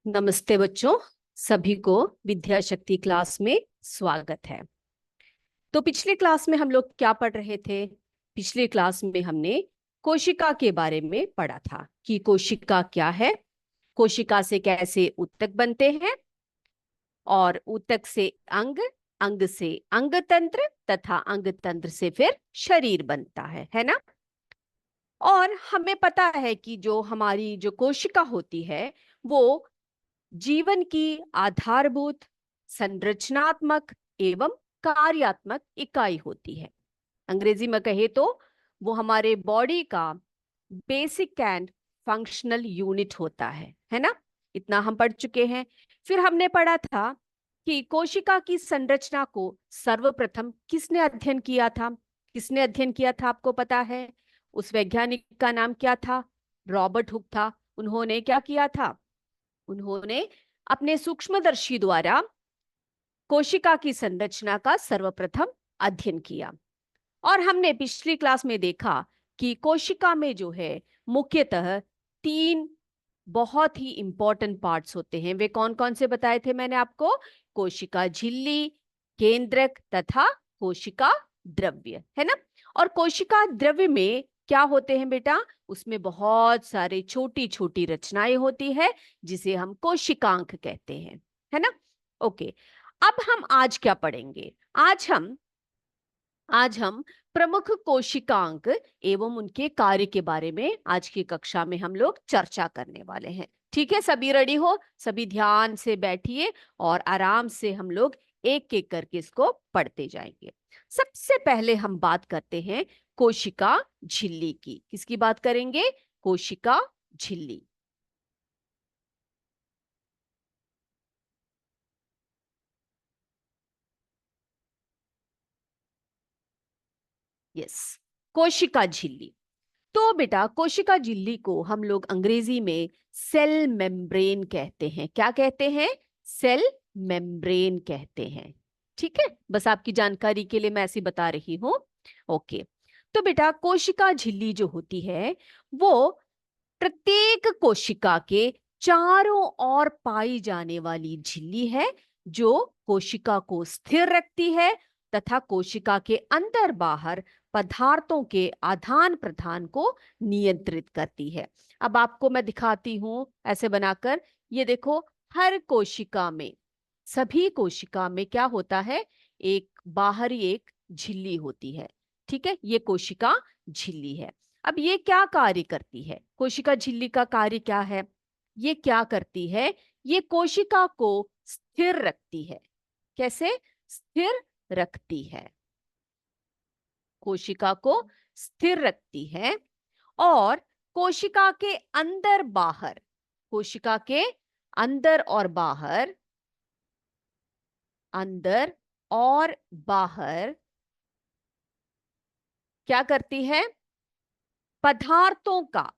नमस्ते बच्चों, सभी को विद्या शक्ति क्लास में स्वागत है। तो पिछले क्लास में हम लोग क्या पढ़ रहे थे? पिछले क्लास में हमने कोशिका के बारे में पढ़ा था कि कोशिका क्या है, कोशिका से कैसे ऊतक बनते हैं और ऊतक से अंग, अंग से अंग तंत्र तथा अंग तंत्र से फिर शरीर बनता है ना। और हमें पता है कि जो हमारी जो कोशिका होती है वो जीवन की आधारभूत संरचनात्मक एवं कार्यात्मक इकाई होती है। अंग्रेजी में कहे तो वो हमारे बॉडी का बेसिक एंड फंक्शनल यूनिट होता है ना। इतना हम पढ़ चुके हैं। फिर हमने पढ़ा था कि कोशिका की संरचना को सर्वप्रथम किसने अध्ययन किया था? किसने अध्ययन किया था आपको पता है? उस वैज्ञानिक का नाम क्या था? रॉबर्ट हुक था। उन्होंने क्या किया था? उन्होंने अपने सूक्ष्मदर्शी द्वारा कोशिका की संरचना का सर्वप्रथम अध्ययन किया। और हमने पिछली क्लास में देखा कि कोशिका में जो है मुख्यतः तीन बहुत ही इंपॉर्टेंट पार्ट्स होते हैं। वे कौन कौन से बताए थे मैंने आपको? कोशिका झिल्ली, केंद्रक तथा कोशिका द्रव्य, है ना। और कोशिका द्रव्य में क्या होते हैं बेटा? उसमें बहुत सारे छोटी छोटी रचनाएं होती है जिसे हम कोशिकांक कहते हैं, है ना। ओके, अब हम आज क्या पढ़ेंगे? आज हम प्रमुख कोशिकांक एवं उनके कार्य के बारे में आज की कक्षा में हम लोग चर्चा करने वाले हैं। ठीक है, सभी रेडी हो? सभी ध्यान से बैठिए और आराम से हम लोग एक एक करके इसको पढ़ते जाएंगे। सबसे पहले हम बात करते हैं कोशिका झिल्ली की। किसकी बात करेंगे? कोशिका झिल्ली। यस, कोशिका झिल्ली। तो बेटा कोशिका झिल्ली को हम लोग अंग्रेजी में सेल मेम्ब्रेन कहते हैं। क्या कहते हैं? सेल मेम्ब्रेन कहते हैं। ठीक है, बस आपकी जानकारी के लिए मैं ऐसी बता रही हूं। ओके, तो बेटा कोशिका झिल्ली जो होती है वो प्रत्येक कोशिका के चारों ओर पाई जाने वाली झिल्ली है जो कोशिका को स्थिर रखती है तथा कोशिका के अंदर बाहर पदार्थों के आदान प्रदान को नियंत्रित करती है। अब आपको मैं दिखाती हूं ऐसे बनाकर। ये देखो, हर कोशिका में, सभी कोशिका में क्या होता है? एक बाहरी एक झिल्ली होती है। ठीक है, ये कोशिका झिल्ली है। अब ये क्या कार्य करती है? कोशिका झिल्ली का कार्य क्या है? ये क्या करती है? ये कोशिका को स्थिर रखती है। कैसे स्थिर रखती है? कोशिका को स्थिर रखती है और कोशिका के अंदर बाहर, कोशिका के अंदर और बाहर, अंदर और बाहर क्या करती है? पदार्थों का,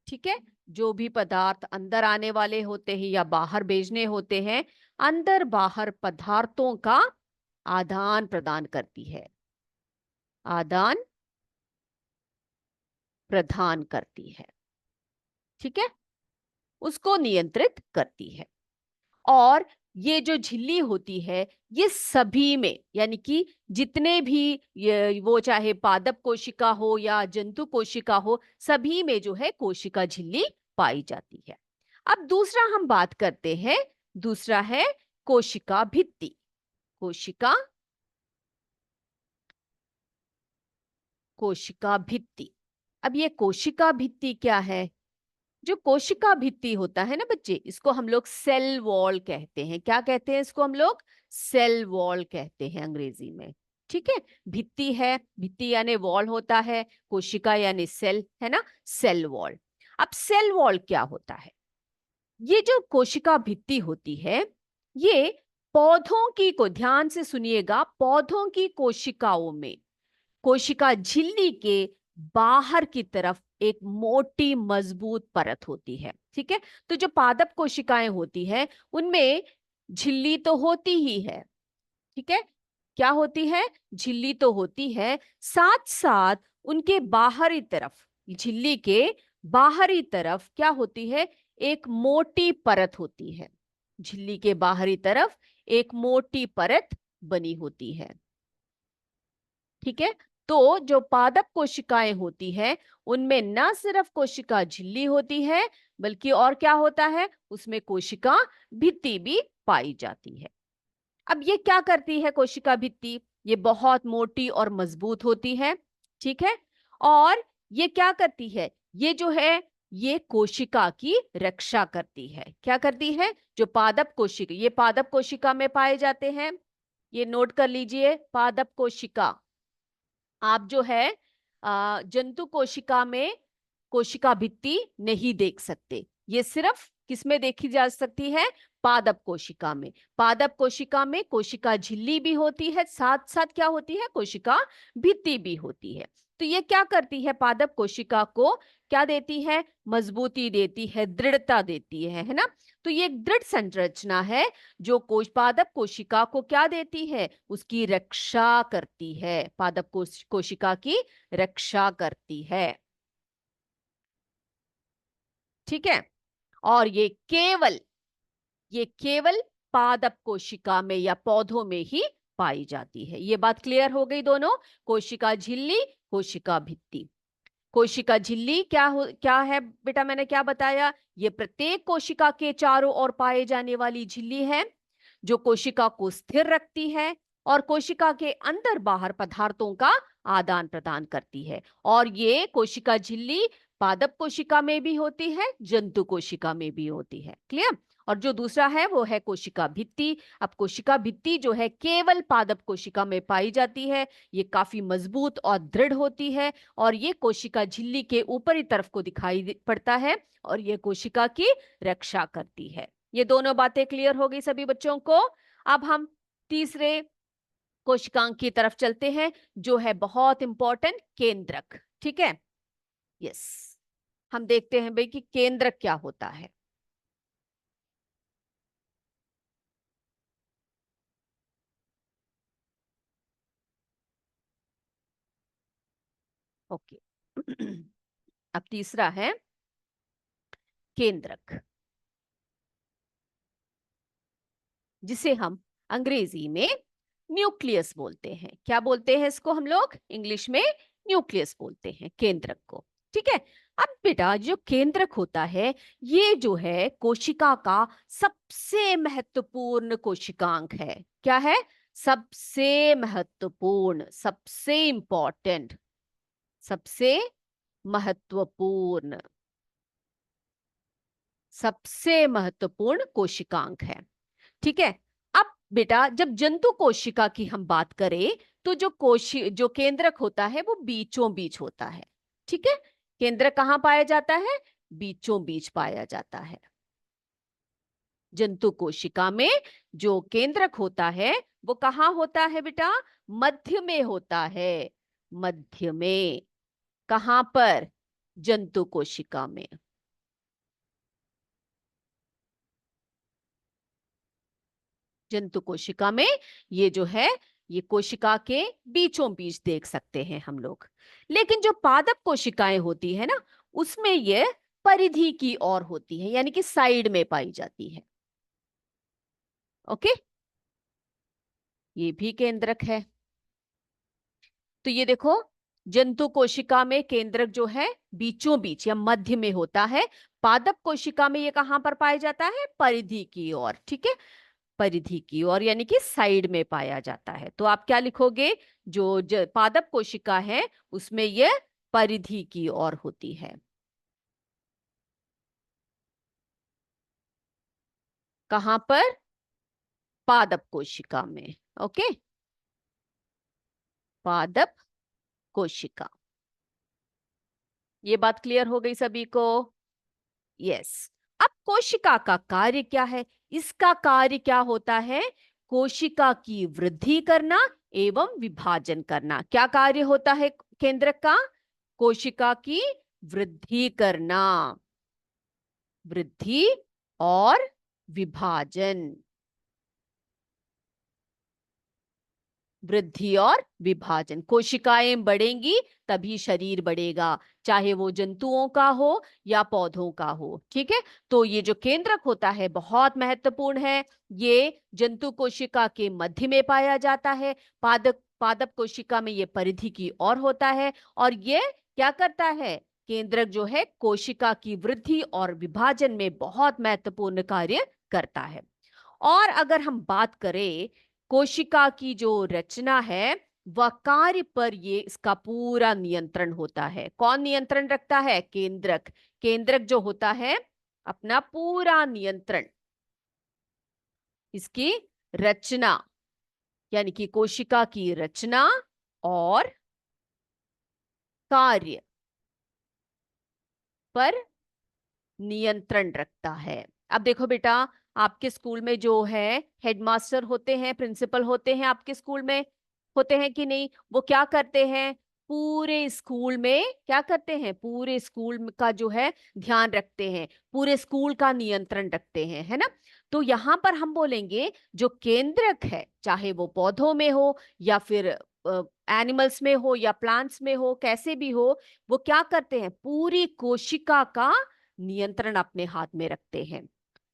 ठीक है, जो भी पदार्थ अंदर आने वाले होते हैं या बाहर भेजने होते हैं, अंदर बाहर पदार्थों का आदान प्रदान करती है। आदान प्रदान करती है, ठीक है, उसको नियंत्रित करती है। और ये जो झिल्ली होती है ये सभी में, यानी कि जितने भी वो चाहे पादप कोशिका हो या जंतु कोशिका हो, सभी में जो है कोशिका झिल्ली पाई जाती है। अब दूसरा हम बात करते हैं, दूसरा है कोशिका भित्ति। कोशिका कोशिका भित्ति। अब ये कोशिका भित्ति क्या है? जो कोशिका भित्ति होता है ना बच्चे, इसको हम लोग सेल वॉल कहते हैं। क्या कहते हैं इसको? हम लोग सेल वॉल कहते हैं अंग्रेजी में। ठीक है, भित्ति है, भित्ति यानी वॉल होता है, कोशिका यानी सेल, है ना, सेल वॉल। अब सेल वॉल क्या होता है? ये जो कोशिका भित्ति होती है ये पौधों की, को ध्यान से सुनिएगा, पौधों की कोशिकाओं में कोशिका झिल्ली के बाहर की तरफ एक मोटी मजबूत परत होती है। ठीक है, तो जो पादप कोशिकाएं होती है उनमें झिल्ली तो होती ही है। ठीक है, क्या होती है? झिल्ली तो होती है, साथ साथ उनके बाहरी तरफ, झिल्ली के बाहरी तरफ क्या होती है? एक मोटी परत होती है, झिल्ली के बाहरी तरफ एक मोटी परत बनी होती है। ठीक है, तो जो पादप कोशिकाएं होती है उनमें न सिर्फ कोशिका झिल्ली होती है बल्कि और क्या होता है, उसमें कोशिका भित्ति भी पाई जाती है। अब ये क्या करती है कोशिका भित्ति, ये बहुत मोटी और मजबूत होती है। ठीक है, और ये क्या करती है, ये जो है ये कोशिका की रक्षा करती है। क्या करती है, जो पादप कोशिका, ये पादप कोशिका में पाए जाते हैं, ये नोट कर लीजिए, पादप कोशिका। आप जो है जंतु कोशिका में कोशिका भित्ति नहीं देख सकते, ये सिर्फ किसमें देखी जा सकती है, पादप कोशिका में। पादप कोशिका में कोशिका झिल्ली भी होती है, साथ साथ क्या होती है, कोशिका भित्ति भी होती है। तो ये क्या करती है, पादप कोशिका को क्या देती है, मजबूती देती है, दृढ़ता देती है ना। तो ये एक दृढ़ संरचना है जो पादप कोशिका को क्या देती है, उसकी रक्षा करती है, पादप कोशिका की रक्षा करती है। ठीक है, और ये केवल पादप कोशिका में या पौधों में ही पाई जाती है। ये बात क्लियर हो गई दोनों, कोशिका झिल्ली, कोशिका भित्ति। कोशिका झिल्ली क्या है बेटा, मैंने क्या बताया, ये प्रत्येक कोशिका के चारों ओर पाए जाने वाली झिल्ली है जो कोशिका को स्थिर रखती है और कोशिका के अंदर बाहर पदार्थों का आदान प्रदान करती है। और ये कोशिका झिल्ली पादप कोशिका में भी होती है, जंतु कोशिका में भी होती है। क्लियर। और जो दूसरा है वो है कोशिका भित्ति। अब कोशिका भित्ति जो है केवल पादप कोशिका में पाई जाती है, ये काफी मजबूत और दृढ़ होती है और ये कोशिका झिल्ली के ऊपरी तरफ को दिखाई पड़ता है और ये कोशिका की रक्षा करती है। ये दोनों बातें क्लियर हो गई सभी बच्चों को। अब हम तीसरे कोशिकांग की तरफ चलते हैं जो है बहुत इंपॉर्टेंट, केंद्रक। ठीक है, यस, हम देखते हैं भाई कि केंद्रक क्या होता है। ओके अब तीसरा है केंद्रक, जिसे हम अंग्रेजी में न्यूक्लियस बोलते हैं। क्या बोलते हैं इसको हम लोग, इंग्लिश में न्यूक्लियस बोलते हैं केंद्रक को। ठीक है, अब बेटा जो केंद्रक होता है ये जो है कोशिका का सबसे महत्वपूर्ण कोशिकांग है। क्या है, सबसे महत्वपूर्ण, सबसे इंपॉर्टेंट, सबसे महत्वपूर्ण, सबसे महत्वपूर्ण कोशिकांग है। ठीक है, अब बेटा जब जंतु कोशिका की हम बात करें तो जो केंद्रक होता है वो बीचों बीच होता है। ठीक है, केंद्रक कहाँ पाया जाता है, बीचों बीच पाया जाता है। जंतु कोशिका में जो केंद्रक होता है वो कहाँ होता है बेटा, मध्य में होता है, मध्य में। कहाँ पर, जंतु कोशिका में। जंतु कोशिका में ये जो है ये कोशिका के बीचों बीच देख सकते हैं हम लोग। लेकिन जो पादप कोशिकाएं होती है ना उसमें ये परिधि की ओर होती है, यानी कि साइड में पाई जाती है। ओके, ये भी केंद्रक है। तो ये देखो, जंतु कोशिका में केंद्रक जो है बीचों बीच या मध्य में होता है, पादप कोशिका में ये कहां पर पाया जाता है, परिधि की ओर। ठीक है, परिधि की ओर यानी कि साइड में पाया जाता है। तो आप क्या लिखोगे, जो पादप कोशिका है उसमें यह परिधि की ओर होती है। कहां पर, पादप कोशिका में। ओके, पादप कोशिका। ये बात क्लियर हो गई सभी को, यस। अब कोशिका का कार्य क्या है, इसका कार्य क्या होता है, कोशिका की वृद्धि करना एवं विभाजन करना। क्या कार्य होता है केंद्रक का, कोशिका की वृद्धि करना, वृद्धि और विभाजन। वृद्धि और विभाजन। कोशिकाएं बढ़ेंगी तभी शरीर बढ़ेगा, चाहे वो जंतुओं का हो या पौधों का हो। ठीक है, तो ये जो केंद्रक होता है बहुत महत्वपूर्ण है। ये जंतु कोशिका के मध्य में पाया जाता है। पादप पादप कोशिका में ये परिधि की ओर होता है, और ये क्या करता है, केंद्रक जो है कोशिका की वृद्धि और विभाजन में बहुत महत्वपूर्ण कार्य करता है। और अगर हम बात करें कोशिका की जो रचना है, वह कार्य पर ये इसका पूरा नियंत्रण होता है। कौन नियंत्रण रखता है? केंद्रक। केंद्रक जो होता है अपना पूरा नियंत्रण इसकी रचना, यानी कि कोशिका की रचना और कार्य पर नियंत्रण रखता है। अब देखो बेटा, आपके स्कूल में जो है हेडमास्टर होते हैं, प्रिंसिपल होते हैं, आपके स्कूल में होते हैं कि नहीं? वो क्या करते हैं, पूरे स्कूल में क्या करते हैं, पूरे स्कूल का जो है ध्यान रखते हैं, पूरे स्कूल का नियंत्रण रखते हैं, है ना? तो यहाँ पर हम बोलेंगे जो केंद्रक है, चाहे वो पौधों में हो या फिर एनिमल्स में हो या प्लांट्स में हो, कैसे भी हो, वो क्या करते हैं, पूरी कोशिका का नियंत्रण अपने हाथ में रखते हैं।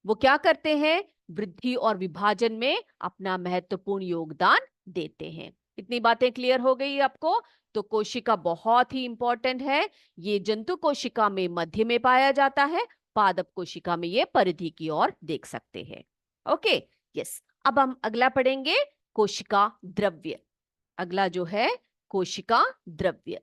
वो क्या करते हैं, वृद्धि और विभाजन में अपना महत्वपूर्ण योगदान देते हैं। इतनी बातें क्लियर हो गई आपको? तो कोशिका बहुत ही इंपॉर्टेंट है। ये जंतु कोशिका में मध्य में पाया जाता है, पादप कोशिका में ये परिधि की ओर देख सकते हैं। Okay, yes. अब हम अगला पढ़ेंगे, कोशिका द्रव्य। अगला जो है कोशिका द्रव्य।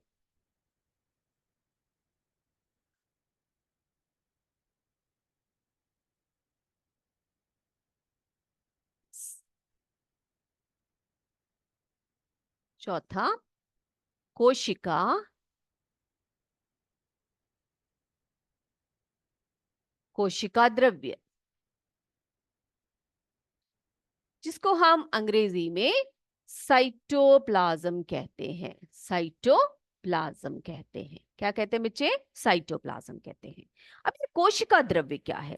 चौथा, कोशिका कोशिका द्रव्य, जिसको हम अंग्रेजी में साइटोप्लाज्म कहते हैं। साइटोप्लाज्म कहते हैं। क्या कहते हैं बच्चे? साइटोप्लाज्म कहते हैं। अब ये कोशिका द्रव्य क्या है?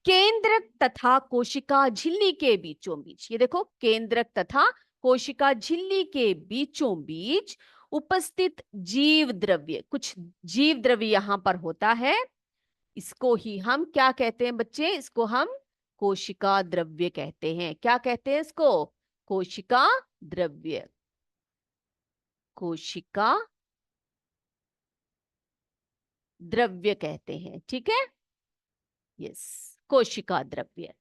केंद्रक तथा कोशिका झिल्ली के बीचों बीच, ये देखो, केंद्रक तथा कोशिका झिल्ली के बीचों बीच उपस्थित जीव द्रव्य, कुछ जीव द्रव्य यहां पर होता है, इसको ही हम क्या कहते हैं बच्चे? इसको हम कोशिका द्रव्य कहते हैं। क्या कहते हैं इसको? कोशिका द्रव्य। कोशिका द्रव्य कहते हैं। ठीक है, यस, कोशिका द्रव्य।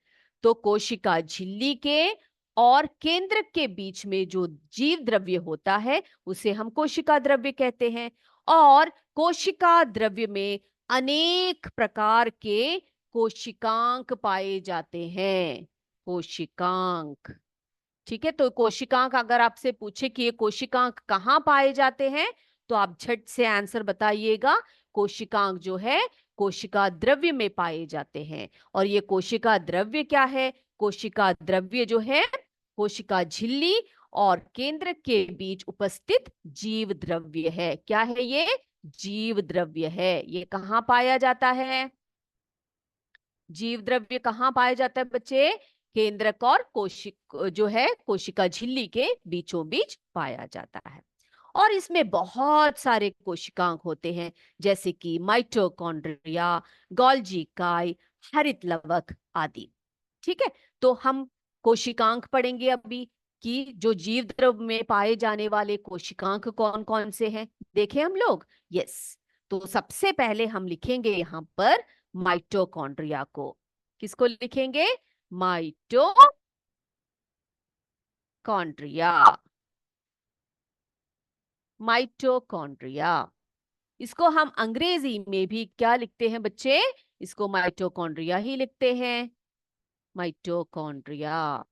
तो कोशिका झिल्ली के और केंद्रक के बीच में जो जीव द्रव्य होता है उसे हम कोशिका द्रव्य कहते हैं। और कोशिका द्रव्य में अनेक प्रकार के कोशिकांक पाए जाते हैं। कोशिकांक, ठीक है। तो कोशिकांक अगर आपसे पूछे कि ये कोशिकांक कहाँ पाए जाते हैं, तो आप झट से आंसर बताइएगा। कोशिकांक जो है कोशिका द्रव्य में पाए जाते हैं। और ये कोशिका द्रव्य क्या है? कोशिका द्रव्य जो है कोशिका झिल्ली और केंद्र के बीच उपस्थित जीव द्रव्य है। क्या है ये? जीव द्रव्य है। ये कहाँ पाया जाता है? जीव द्रव्य कहाँ पाया जाता है बच्चे? केंद्रक और कोशिक जो है कोशिका झिल्ली के बीचों बीच पाया जाता है। और इसमें बहुत सारे कोशिकांग होते हैं, जैसे कि माइटोकॉन्ड्रिया, गोल्जी काई, हरित लवक आदि। ठीक है, तो हम कोशिकांक पढ़ेंगे अभी कि जो जीव द्रव्य में पाए जाने वाले कोशिकांक कौन कौन से हैं, देखें हम लोग। यस, तो सबसे पहले हम लिखेंगे यहां पर माइटोकॉन्ड्रिया को। किसको लिखेंगे? माइटोकॉन्ड्रिया। माइटोकॉन्ड्रिया, इसको हम अंग्रेजी में भी क्या लिखते हैं बच्चे? इसको माइटोकॉन्ड्रिया ही लिखते हैं। माइटोकॉन्ड्रिया,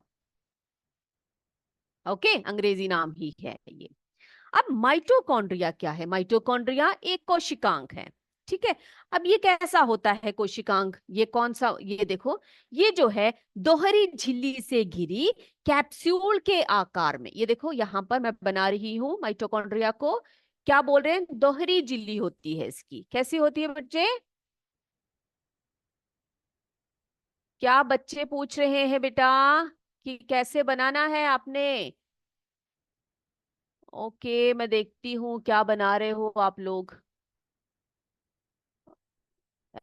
ओके, अंग्रेजी नाम ही है ये। अब माइटोकॉन्ड्रिया क्या है? माइटोकॉन्ड्रिया एक कोशिकांग है। ठीक है, अब ये कैसा होता है कोशिकांग? ये कौन सा? ये देखो, ये जो है दोहरी झिल्ली से घिरी कैप्सूल के आकार में, ये देखो यहां पर मैं बना रही हूं माइटोकॉन्ड्रिया को। क्या बोल रहे हैं? दोहरी झिल्ली होती है इसकी। कैसी होती है बच्चे? क्या बच्चे पूछ रहे हैं बेटा कि कैसे बनाना है आपने? ओके, मैं देखती हूँ क्या बना रहे हो आप लोग।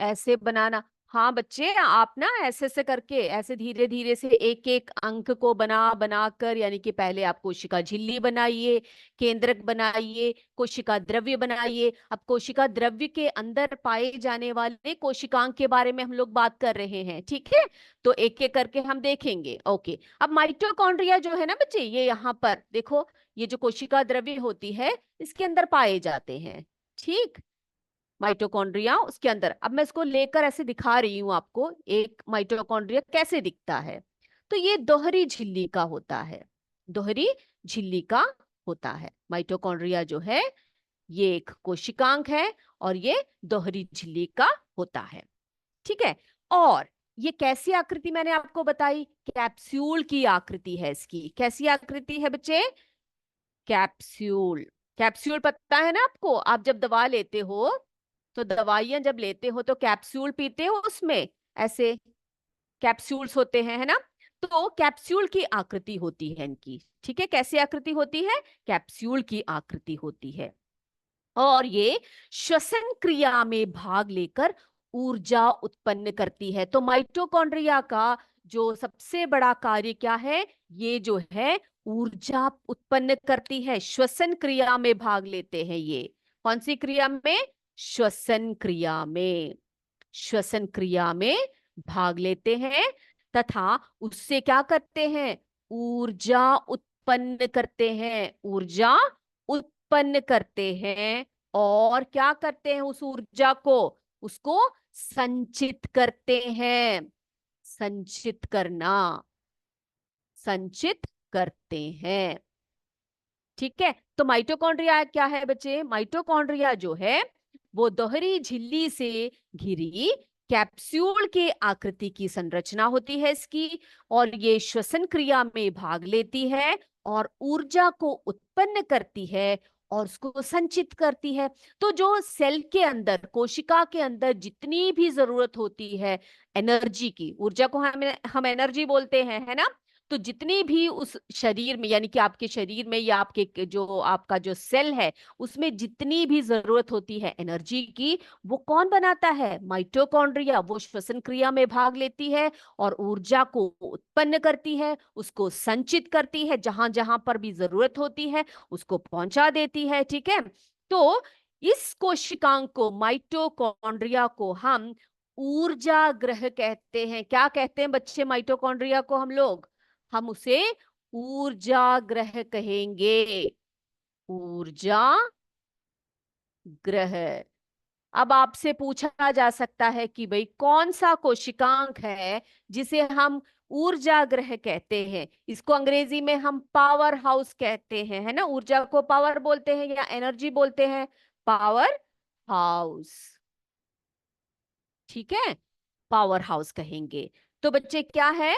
ऐसे बनाना। हाँ बच्चे, आप ना ऐसे ऐसे करके, ऐसे धीरे धीरे से एक एक अंक को बना बना कर, यानी कि पहले आप कोशिका झिल्ली बनाइए, केंद्रक बनाइए, कोशिका द्रव्य बनाइए। अब कोशिका द्रव्य के अंदर पाए जाने वाले कोशिकांग के बारे में हम लोग बात कर रहे हैं, ठीक है। तो एक एक करके हम देखेंगे। ओके, अब माइटोकॉन्ड्रिया जो है ना बच्चे, ये यहाँ पर देखो, ये जो कोशिका द्रव्य होती है इसके अंदर पाए जाते हैं, ठीक। माइटोकॉन्ड्रिया उसके अंदर। अब मैं इसको लेकर ऐसे दिखा रही हूं आपको, एक माइटोकॉन्ड्रिया कैसे दिखता है। तो ये दोहरी झिल्ली का होता है, दोहरी झिल्ली का होता है माइटोकॉन्ड्रिया जो है। ये एक कोशिकांग है और ये दोहरी झिल्ली का होता है, ठीक है। और ये कैसी आकृति मैंने आपको बताई, कैप्सूल की आकृति है इसकी। कैसी आकृति है बच्चे? कैप्सूल। कैप्सूल पता है ना आपको, आप जब दवा लेते हो तो दवाइयां जब लेते हो तो कैप्सूल पीते हो, उसमें ऐसे कैप्सूल्स होते हैं, है ना। तो कैप्सूल की आकृति होती है इनकी, ठीक है। कैसी आकृति होती है? कैप्सूल की आकृति होती है। और ये श्वसन क्रिया में भाग लेकर ऊर्जा उत्पन्न करती है। तो माइटोकॉन्ड्रिया का जो सबसे बड़ा कार्य क्या है? ये जो है ऊर्जा उत्पन्न करती है। श्वसन क्रिया में भाग लेते हैं ये। कौन सी क्रिया में? श्वसन क्रिया में। श्वसन क्रिया में भाग लेते हैं तथा उससे क्या करते हैं? ऊर्जा उत्पन्न करते हैं। ऊर्जा उत्पन्न करते हैं। और क्या करते हैं? उस ऊर्जा को, उसको संचित करते हैं। संचित करना, संचित करते हैं, ठीक है। तो माइटोकॉन्ड्रिया क्या है बच्चे? माइटोकॉन्ड्रिया जो है वो दोहरी झिल्ली से घिरी कैप्सूल के आकृति की संरचना होती है इसकी। और ये श्वसन क्रिया में भाग लेती है और ऊर्जा को उत्पन्न करती है और उसको संचित करती है। तो जो सेल के अंदर, कोशिका के अंदर जितनी भी जरूरत होती है एनर्जी की, ऊर्जा को हम एनर्जी बोलते हैं, है ना। तो जितनी भी उस शरीर में, यानी कि आपके शरीर में या आपके जो आपका जो सेल है उसमें जितनी भी जरूरत होती है एनर्जी की, वो कौन बनाता है? माइटोकॉन्ड्रिया। वो श्वसन क्रिया में भाग लेती है और ऊर्जा को उत्पन्न करती है, उसको संचित करती है, जहां जहां पर भी जरूरत होती है उसको पहुंचा देती है, ठीक है। तो इस कोशिकांग को, माइटोकॉन्ड्रिया को हम ऊर्जा ग्रह कहते हैं। क्या कहते हैं बच्चे माइटोकॉन्ड्रिया को? हम उसे ऊर्जा ग्रह कहेंगे। ऊर्जा ग्रह। अब आपसे पूछा जा सकता है कि भाई कौन सा कोशिकांग है जिसे हम ऊर्जा ग्रह कहते हैं? इसको अंग्रेजी में हम पावर हाउस कहते हैं, है ना। ऊर्जा को पावर बोलते हैं या एनर्जी बोलते हैं, पावर हाउस, ठीक है। पावर हाउस कहेंगे। तो बच्चे क्या है?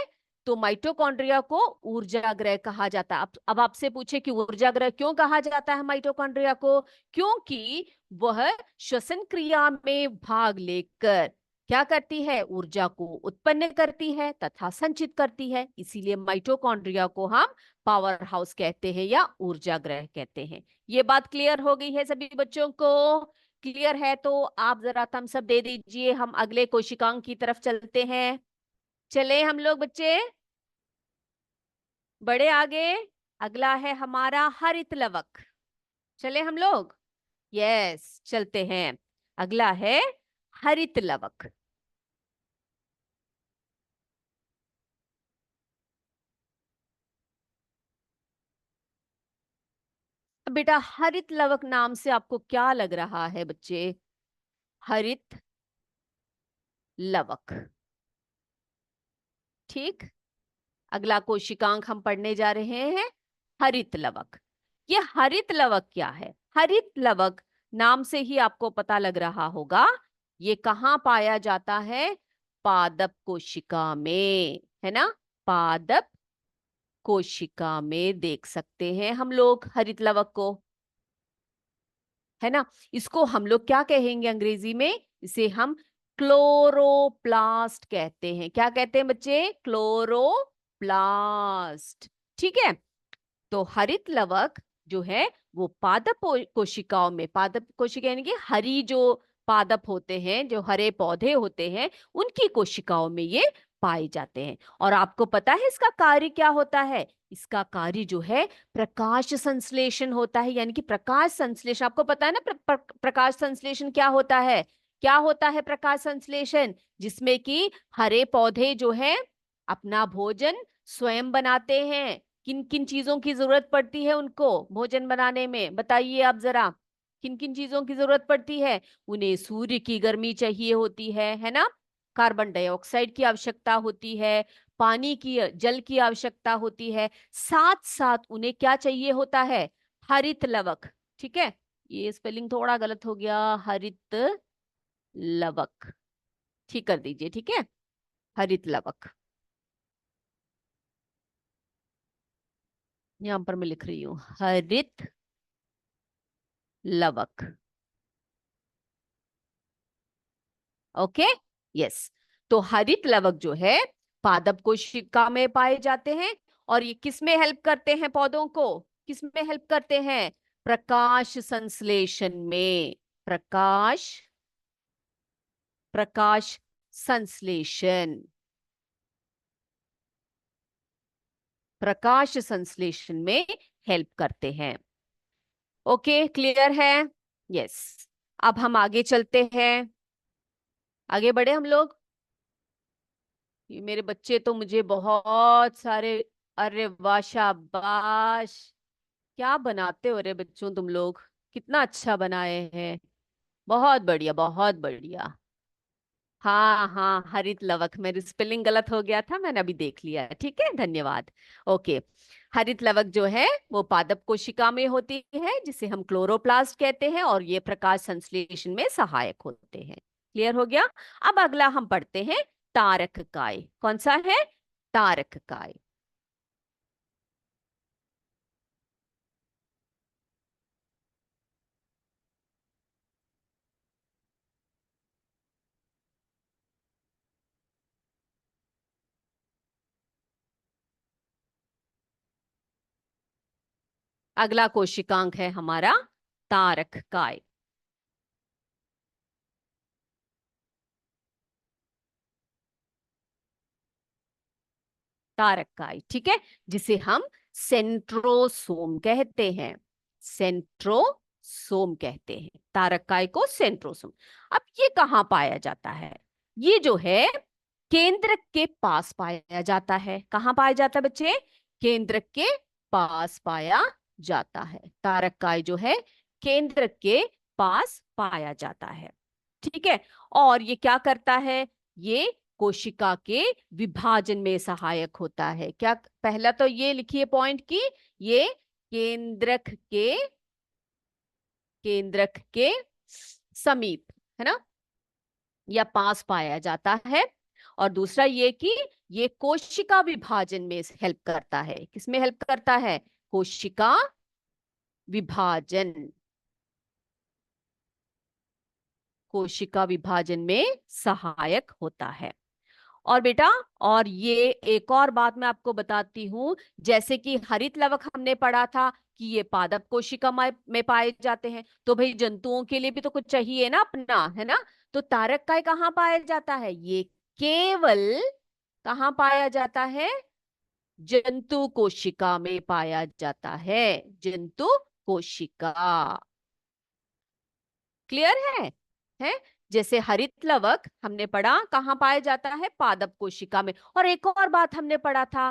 तो माइटोकॉन्ड्रिया को ऊर्जा ग्रह कहा जाता है। अब आपसे पूछे कि ऊर्जा ग्रह क्यों कहा जाता है माइटोकॉन्ड्रिया को? क्योंकि वह श्वसन क्रिया में भाग लेकर क्या करती है? ऊर्जा को उत्पन्न करती है तथा संचित करती है। इसीलिए माइटोकॉन्ड्रिया को हम पावर हाउस कहते हैं या ऊर्जा ग्रह कहते हैं। ये बात क्लियर हो गई है सभी बच्चों को? क्लियर है तो आप जरा थम्स अप दे दीजिए। हम अगले कोशिकांग की तरफ चलते हैं। चले हम लोग बच्चे, बड़े आगे। अगला है हमारा हरित लवक। चले हम लोग, यस चलते हैं। अगला है हरित लवक। बेटा हरित लवक नाम से आपको क्या लग रहा है बच्चे? हरित लवक, ठीक। अगला कोशिकांग हम पढ़ने जा रहे हैं हरित लवक। ये हरित लवक क्या है? हरित लवक नाम से ही आपको पता लग रहा होगा, ये कहाँ पाया जाता है? पादप कोशिका में, है ना। पादप कोशिका में देख सकते हैं हम लोग हरित लवक को, है ना। इसको हम लोग क्या कहेंगे अंग्रेजी में? इसे हम क्लोरोप्लास्ट कहते हैं। क्या कहते हैं बच्चे? क्लोरोप्लास्ट, ठीक है। तो हरित लवक जो है वो पादप कोशिकाओं में, पादप कोशिका यानी कि हरी जो पादप होते हैं, जो हरे पौधे होते हैं, उनकी कोशिकाओं में ये पाए जाते हैं। और आपको पता है इसका कार्य क्या होता है? इसका कार्य जो है प्रकाश संश्लेषण होता है। यानी कि प्रकाश संश्लेषण, आपको पता है ना प्रकाश संश्लेषण क्या होता है? क्या होता है प्रकाश संश्लेषण? जिसमें कि हरे पौधे जो है अपना भोजन स्वयं बनाते हैं। किन किन चीजों की जरूरत पड़ती है उनको भोजन बनाने में? बताइए आप जरा, किन किन चीजों की जरूरत पड़ती है? उन्हें सूर्य की गर्मी चाहिए होती है ना? कार्बन डाइऑक्साइड की आवश्यकता होती है, पानी की, जल की आवश्यकता होती है, साथ साथ उन्हें क्या चाहिए होता है? हरित लवक। ठीक है, ये स्पेलिंग थोड़ा गलत हो गया, हरित लवक ठीक कर दीजिए। ठीक है, हरित लवक यहां पर मैं लिख रही हूं, हरित लवक। Okay, yes. तो हरित लवक जो है पादप कोशिका में पाए जाते हैं। और ये किस में हेल्प करते हैं? पौधों को किस में हेल्प करते हैं? प्रकाश संश्लेषण में। प्रकाश, प्रकाश संश्लेषण, प्रकाश संश्लेषण में हेल्प करते हैं। ओके, क्लियर है? यस। अब हम आगे चलते हैं, आगे बढ़े हम लोग। ये मेरे बच्चे तो मुझे बहुत सारे, अरे वाह शाबाश, क्या बनाते हो रे बच्चों तुम लोग, कितना अच्छा बनाए हैं, बहुत बढ़िया बहुत बढ़िया। हाँ हाँ, हरित लवक, मेरी स्पेलिंग गलत हो गया था, मैंने अभी देख लिया। ठीक है, धन्यवाद। ओके, हरित लवक जो है वो पादप कोशिका में होती है, जिसे हम क्लोरोप्लास्ट कहते हैं, और ये प्रकाश संश्लेषण में सहायक होते हैं। क्लियर हो गया? अब अगला हम पढ़ते हैं तारक काय। कौन सा है? तारक काय। अगला कोशिकांग है हमारा तारक काय। तारक काय, ठीक है, जिसे हम सेंट्रोसोम कहते हैं। सेंट्रोसोम कहते हैं तारक काय को, सेंट्रोसोम। अब ये कहाँ पाया जाता है? ये जो है केंद्रक के पास पाया जाता है। कहाँ पाया जाता है बच्चे? केंद्रक के पास पाया जाता है। तारक काय जो है केंद्रक के पास पाया जाता है। ठीक है, और ये क्या करता है? ये कोशिका के विभाजन में सहायक होता है। क्या, पहला तो ये लिखिए पॉइंट की, ये केंद्रक के, केंद्रक के समीप, है ना, या पास पाया जाता है। और दूसरा ये कि ये कोशिका विभाजन में हेल्प करता है। किसमें हेल्प करता है? कोशिका विभाजन, कोशिका विभाजन में सहायक होता है। और बेटा, और ये एक और बात मैं आपको बताती हूं, जैसे कि हरित लवक हमने पढ़ा था कि ये पादप कोशिका में पाए जाते हैं, तो भाई जंतुओं के लिए भी तो कुछ चाहिए ना अपना, है ना? तो तारक काय कहाँ पाया जाता है? ये केवल कहाँ पाया जाता है? जंतु कोशिका में पाया जाता है। जंतु कोशिका। क्लियर है? जैसे हरित लवक हमने पढ़ा कहाँ पाया जाता है? पादप कोशिका में। और एक और बात हमने पढ़ा था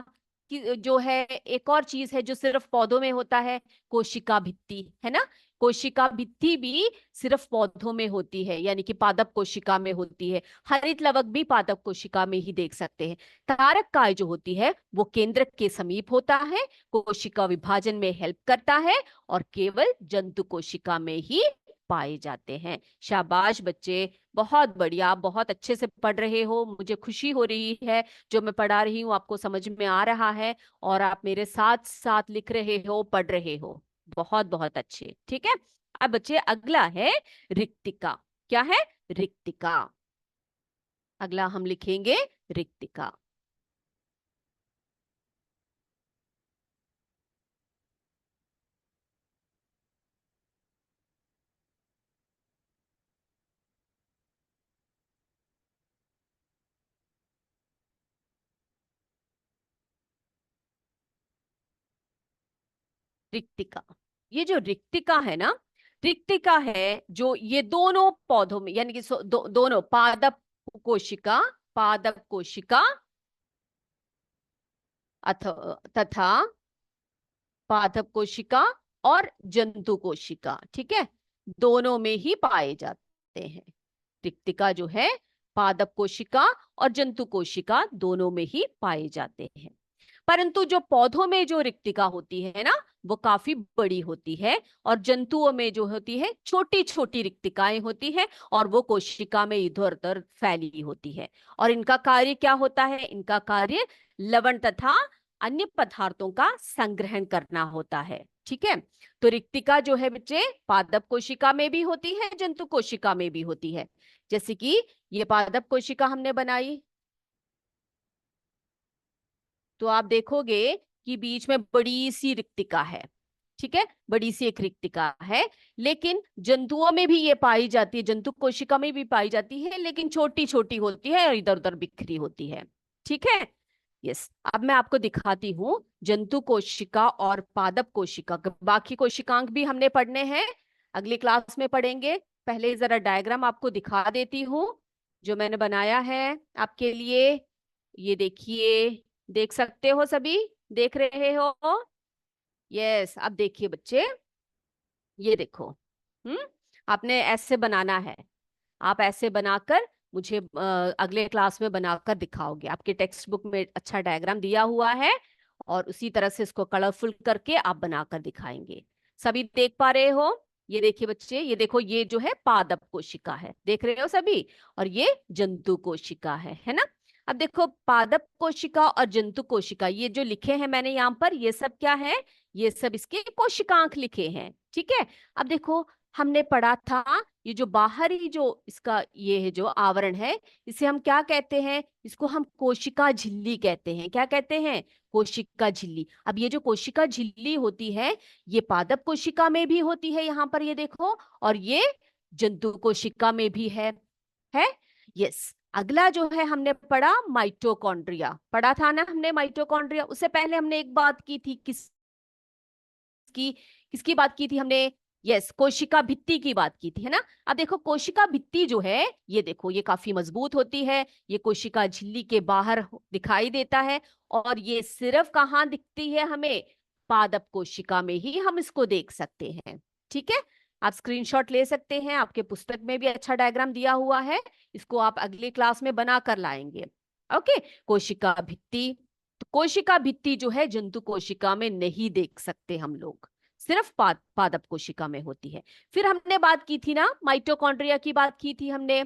कि जो है एक और चीज है जो सिर्फ पौधों में होता है, कोशिका भित्ति, है ना? कोशिका भित्ति भी सिर्फ पौधों में होती है, यानी कि पादप कोशिका में होती है। हरित लवक भी पादप कोशिका में ही देख सकते हैं। तारक काय जो होती है वो केंद्रक के समीप होता है, कोशिका विभाजन में हेल्प करता है, और केवल जंतु कोशिका में ही पाए जाते हैं। शाबाश बच्चे, बहुत बढ़िया, आप बहुत अच्छे से पढ़ रहे हो। मुझे खुशी हो रही है, जो मैं पढ़ा रही हूँ आपको समझ में आ रहा है, और आप मेरे साथ साथ लिख रहे हो, पढ़ रहे हो। बहुत बहुत अच्छे। ठीक है, अब बच्चे अगला है रिक्तिका। क्या है? रिक्तिका। अगला हम लिखेंगे रिक्तिका। रिक्तिका। ये जो रिक्तिका है ना, रिक्तिका है जो ये दोनों पौधों में, यानी कि दोनों पादप कोशिका, पादप कोशिका तथा पादप कोशिका और जंतु कोशिका, ठीक है, दोनों में ही पाए जाते हैं। रिक्तिका जो है पादप कोशिका और जंतु कोशिका दोनों में ही पाए जाते हैं। परंतु जो पौधों में जो रिक्तिका होती है ना, वो काफी बड़ी होती है, और जंतुओं में जो होती है छोटी छोटी रिक्तिकाएं होती है, और वो कोशिका में इधर उधर फैली होती है। और इनका कार्य क्या होता है? इनका कार्य लवण तथा अन्य पदार्थों का संग्रहण करना होता है, ठीक है। तो रिक्तिका जो है बच्चे पादप कोशिका में भी होती है, जंतु कोशिका में भी होती है। जैसे कि ये पादप कोशिका हमने बनाई, तो आप देखोगे कि बीच में बड़ी सी रिक्तिका है, ठीक है, बड़ी सी एक रिक्तिका है। लेकिन जंतुओं में भी ये पाई जाती है, जंतु कोशिका में भी पाई जाती है, लेकिन छोटी छोटी होती है और इधर उधर बिखरी होती है, ठीक है। यस, अब मैं आपको दिखाती हूँ जंतु कोशिका और पादप कोशिका। बाकी कोशिकांग भी हमने पढ़ने हैं, अगली क्लास में पढ़ेंगे। पहले जरा डायग्राम आपको दिखा देती हूँ जो मैंने बनाया है आपके लिए। ये देखिए, देख सकते हो सभी? देख रहे हो? यस, अब देखिए बच्चे, ये देखो। आपने ऐसे बनाना है। आप ऐसे बनाकर मुझे अगले क्लास में बनाकर दिखाओगे। आपके टेक्स्ट बुक में अच्छा डायग्राम दिया हुआ है, और उसी तरह से इसको कलरफुल करके आप बनाकर दिखाएंगे। सभी देख पा रहे हो? ये देखिए बच्चे, ये देखो, ये जो है पादप कोशिका है, देख रहे हो सभी? और ये जंतु कोशिका है ना? अब देखो, पादप कोशिका और जंतु कोशिका, ये जो लिखे हैं मैंने यहाँ पर, ये सब क्या है? ये सब इसके कोशिकांक लिखे हैं, ठीक है। अब देखो, हमने पढ़ा था ये जो बाहरी जो इसका ये है जो आवरण है, इसे हम क्या कहते हैं? इसको हम कोशिका झिल्ली कहते हैं। क्या कहते हैं? कोशिका झिल्ली। अब ये जो कोशिका झिल्ली होती है, ये पादप कोशिका में भी होती है, यहाँ पर ये देखो, और ये जंतु कोशिका में भी है। यस, अगला जो है हमने पढ़ा माइटोकॉन्ड्रिया, पढ़ा था ना हमने माइटोकॉन्ड्रिया। उससे पहले हमने एक बात की थी, किसकी किसकी बात की थी हमने? यस, कोशिका भित्ति की बात की थी, है ना? अब देखो, कोशिका भित्ति जो है, ये देखो, ये काफी मजबूत होती है। ये कोशिका झिल्ली के बाहर दिखाई देता है, और ये सिर्फ कहाँ दिखती है हमें? पादप कोशिका में ही हम इसको देख सकते हैं, ठीक है। आप स्क्रीनशॉट ले सकते हैं, आपके पुस्तक में भी अच्छा डायग्राम दिया हुआ है, इसको आप अगली क्लास में बनाकर लाएंगे। ओके, कोशिका भित्ति। तो कोशिका भित्ति जो है जंतु कोशिका में नहीं देख सकते हम लोग, सिर्फ पादप कोशिका में होती है। फिर हमने बात की थी ना, माइटोकॉन्ड्रिया की बात की थी हमने,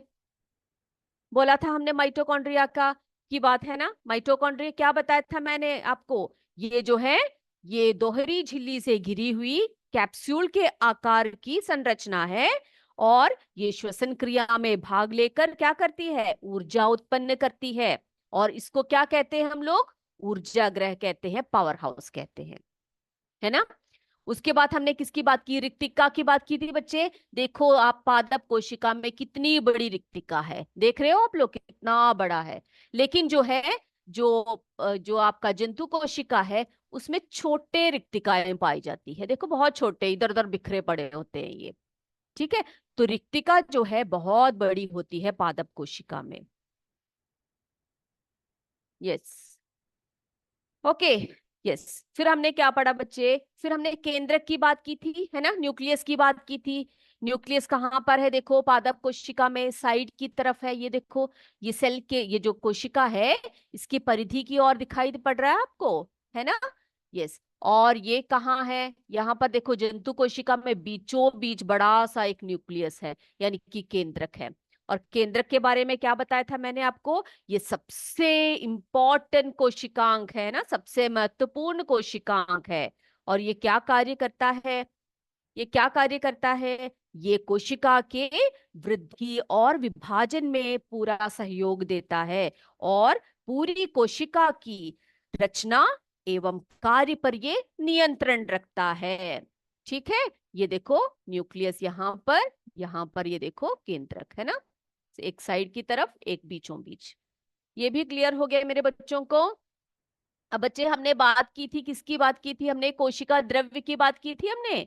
बोला था हमने माइटोकॉन्ड्रिया का की बात, है ना? माइटोकॉन्ड्रिया क्या बताया था मैंने आपको? ये जो है, ये दोहरी झिल्ली से घिरी हुई कैप्सूल के आकार की संरचना है, और ये श्वसन क्रिया में भाग लेकर क्या करती है? ऊर्जा उत्पन्न करती है। और इसको क्या कहते हैं हम लोग? ऊर्जा ग्रह कहते हैं, पावर हाउस कहते हैं, है ना? उसके बाद हमने किसकी बात की? रिक्तिका की बात की थी बच्चे। देखो आप, पादप कोशिका में कितनी बड़ी रिक्तिका है, देख रहे हो आप लोग? कितना बड़ा है। लेकिन जो है, जो आपका जंतु कोशिका है, उसमें छोटे रिक्तिकाएं पाई जाती है। देखो, बहुत छोटे, इधर उधर बिखरे पड़े होते हैं ये, ठीक है। तो रिक्तिका जो है बहुत बड़ी होती है पादप कोशिका में। Yes, okay. यस, फिर हमने क्या पढ़ा बच्चे? फिर हमने केंद्रक की बात की थी, है ना? न्यूक्लियस की बात की थी। न्यूक्लियस कहाँ पर है? देखो, पादप कोशिका में साइड की तरफ है, ये देखो। ये सेल के, ये जो कोशिका है, इसकी परिधि की ओर दिखाई पड़ रहा है आपको, है ना? यस, और ये कहाँ है? यहाँ पर देखो, जंतु कोशिका में बीचों बीच बड़ा सा एक न्यूक्लियस है, यानी कि केंद्रक है। और केंद्रक के बारे में क्या बताया था मैंने आपको? ये सबसे इंपॉर्टेंट कोशिकांग है ना, सबसे महत्वपूर्ण कोशिकांग है। और ये क्या कार्य करता है? ये क्या कार्य करता है? ये कोशिका के वृद्धि और विभाजन में पूरा सहयोग देता है, और पूरी कोशिका की रचना एवं कार्य पर ये नियंत्रण रखता है, ठीक है। ये देखो न्यूक्लियस यहाँ पर ये देखो केंद्रक, है ना? एक साइड की तरफ, एक बीचों बीच। ये भी क्लियर हो गया मेरे बच्चों को? अब बच्चे हमने बात की थी, किसकी बात की थी हमने? कोशिका द्रव्य की बात की थी हमने।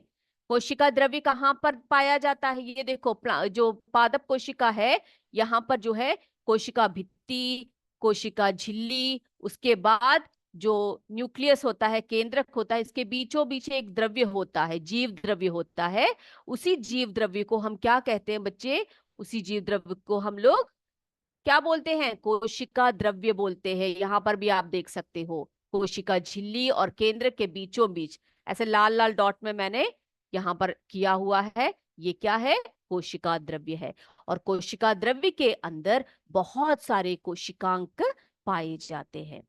कोशिका द्रव्य कहाँ पर पाया जाता है? ये देखो, जो पादप कोशिका है, यहाँ पर जो है कोशिका भित्ति, कोशिका झिल्ली, उसके बाद जो न्यूक्लियस होता है, केंद्रक होता है, इसके बीचों बीच एक द्रव्य होता है, जीव द्रव्य होता है। उसी जीव द्रव्य को हम क्या कहते हैं बच्चे? उसी जीव द्रव्य को हम लोग क्या बोलते हैं? कोशिका द्रव्य बोलते हैं। यहाँ पर भी आप देख सकते हो, कोशिका झिल्ली और केंद्र के बीचों बीच ऐसे लाल लाल डॉट में मैंने यहाँ पर किया हुआ है, ये क्या है? कोशिका द्रव्य है। और कोशिका द्रव्य के अंदर बहुत सारे कोशिकांक पाए जाते हैं।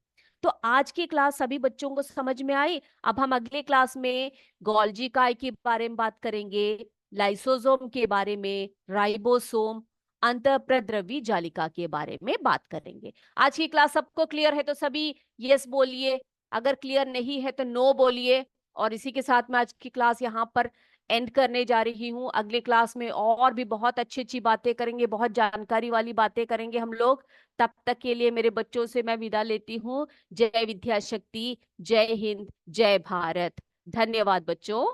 तो आज की क्लास सभी बच्चों को समझ में आई। अब हम अगले क्लास में गोल्जी इकाई के बारे में बात करेंगे, लाइसोसोम के बारे में, राइबोसोम, अंतःप्रद्रवी जालिका के बारे में बात करेंगे। आज की क्लास सबको क्लियर है तो सभी यस बोलिए, अगर क्लियर नहीं है तो नो बोलिए। और इसी के साथ मैं आज की क्लास यहाँ पर एंड करने जा रही हूँ। अगले क्लास में और भी बहुत अच्छी अच्छी बातें करेंगे, बहुत जानकारी वाली बातें करेंगे हम लोग। तब तक के लिए मेरे बच्चों से मैं विदा लेती हूँ। जय विद्या शक्ति, जय हिंद, जय भारत। धन्यवाद बच्चों।